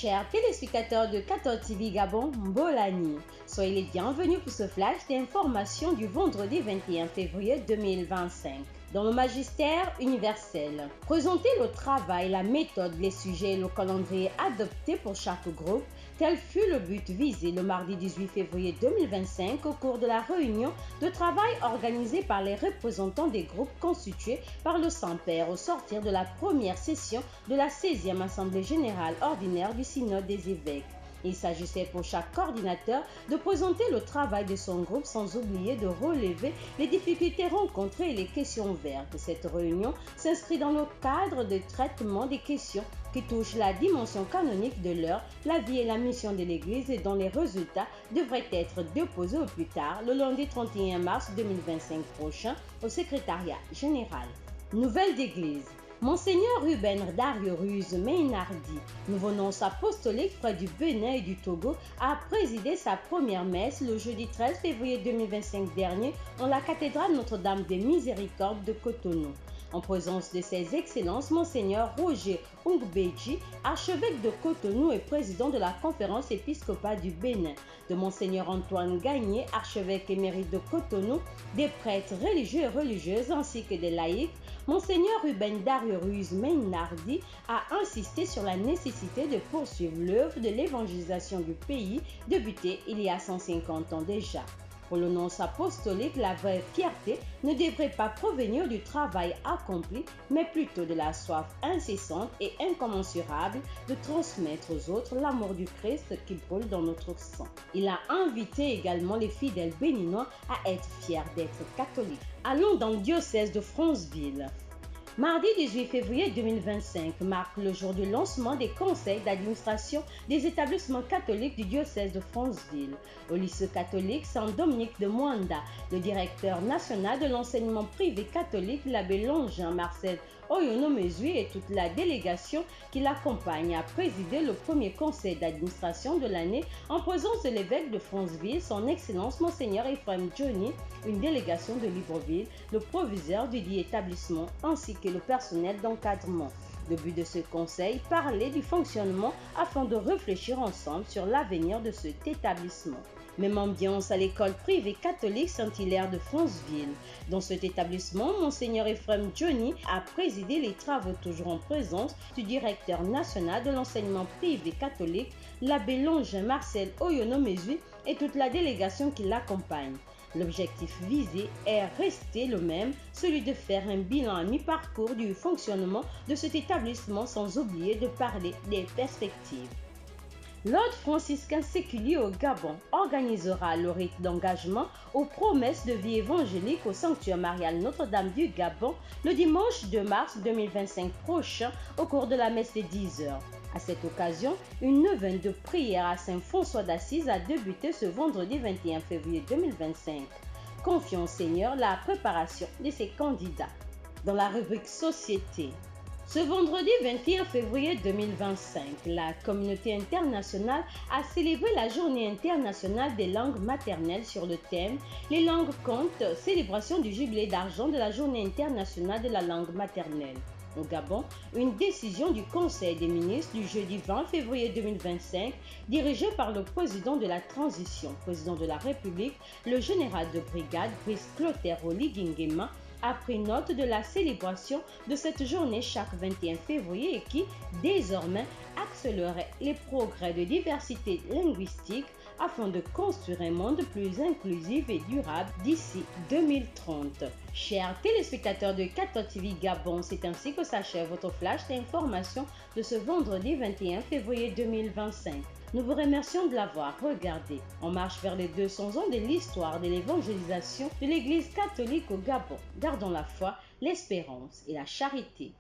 Chers téléspectateurs de 14 TV Gabon, Mbolani, soyez les bienvenus pour ce flash d'information du vendredi 21 février 2025. Dans le magistère universel, présenter le travail, la méthode, les sujets et le calendrier adoptés pour chaque groupe, tel fut le but visé le mardi 18 février 2025 au cours de la réunion de travail organisée par les représentants des groupes constitués par le Saint-Père au sortir de la première session de la 16e Assemblée générale ordinaire du Synode des évêques. Il s'agissait pour chaque coordinateur de présenter le travail de son groupe sans oublier de relever les difficultés rencontrées et les questions ouvertes. Cette réunion s'inscrit dans le cadre de traitement des questions qui touchent la dimension canonique de l'heure, la vie et la mission de l'Église et dont les résultats devraient être déposés au plus tard le lundi 31 mars 2025 prochain au secrétariat général. Nouvelle d'Église. Monseigneur Ruben Dario Ruiz Mainardi, nouveau nonce apostolique près du Bénin et du Togo, a présidé sa première messe le jeudi 13 février 2025 dernier en la cathédrale Notre-Dame des Miséricordes de Cotonou. En présence de ses excellences, Monseigneur Roger Ungbeji, archevêque de Cotonou et président de la conférence épiscopale du Bénin, de Monseigneur Antoine Gagné, archevêque émérite de Cotonou, des prêtres religieux et religieuses ainsi que des laïcs, Monseigneur Ruben Dario Ruiz Mainardi a insisté sur la nécessité de poursuivre l'œuvre de l'évangélisation du pays débutée il y a 150 ans déjà. Pour le nonce apostolique, la vraie fierté ne devrait pas provenir du travail accompli, mais plutôt de la soif incessante et incommensurable de transmettre aux autres l'amour du Christ qui brûle dans notre sang. Il a invité également les fidèles béninois à être fiers d'être catholiques. Allons dans le diocèse de Franceville. Mardi 18 février 2025 marque le jour du lancement des conseils d'administration des établissements catholiques du diocèse de Franceville. Au lycée catholique Saint-Dominique de Mwanda, le directeur national de l'enseignement privé catholique, l'abbé Longin Marcel Oyonomezui et toute la délégation qui l'accompagne a présidé le premier conseil d'administration de l'année en présence de l'évêque de Franceville, son excellence Monseigneur Ephraim Johnny, une délégation de Libreville, le proviseur du dit établissement ainsi que le personnel d'encadrement. Le but de ce conseil, parler du fonctionnement afin de réfléchir ensemble sur l'avenir de cet établissement. Même ambiance à l'école privée catholique Saint-Hilaire de Franceville. Dans cet établissement, Monseigneur Ephraim Johnny a présidé les travaux toujours en présence du directeur national de l'enseignement privé catholique, l'abbé Longin Marcel Oyonomezui et toute la délégation qui l'accompagne. L'objectif visé est resté le même, celui de faire un bilan à mi-parcours du fonctionnement de cet établissement sans oublier de parler des perspectives. L'ordre franciscain séculier au Gabon organisera le rite d'engagement aux promesses de vie évangélique au sanctuaire marial Notre-Dame du Gabon le dimanche 2 mars 2025 prochain au cours de la messe de 10 h. À cette occasion, une neuvaine de prière à Saint-François d'Assise a débuté ce vendredi 21 février 2025. Confions au Seigneur la préparation de ses candidats. Dans la rubrique Société, ce vendredi 21 février 2025, la communauté internationale a célébré la Journée internationale des langues maternelles sur le thème « Les langues comptent, célébration du jubilé d'argent de la Journée internationale de la langue maternelle ». Au Gabon, une décision du Conseil des ministres du jeudi 20 février 2025, dirigée par le président de la transition, président de la République, le général de brigade Brice Clotaire Oligingema, a pris note de la célébration de cette journée chaque 21 février et qui, désormais, accélérerait les progrès de diversité linguistique afin de construire un monde plus inclusif et durable d'ici 2030. Chers téléspectateurs de 14 TV Gabon, c'est ainsi que s'achève votre flash d'information de ce vendredi 21 février 2025. Nous vous remercions de l'avoir regardé. On marche vers les 200 ans de l'histoire de l'évangélisation de l'Église catholique au Gabon. Gardons la foi, l'espérance et la charité.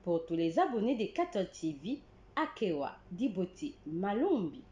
Pour tous les abonnés de 14 TV, Akewa, Diboti, Malombi.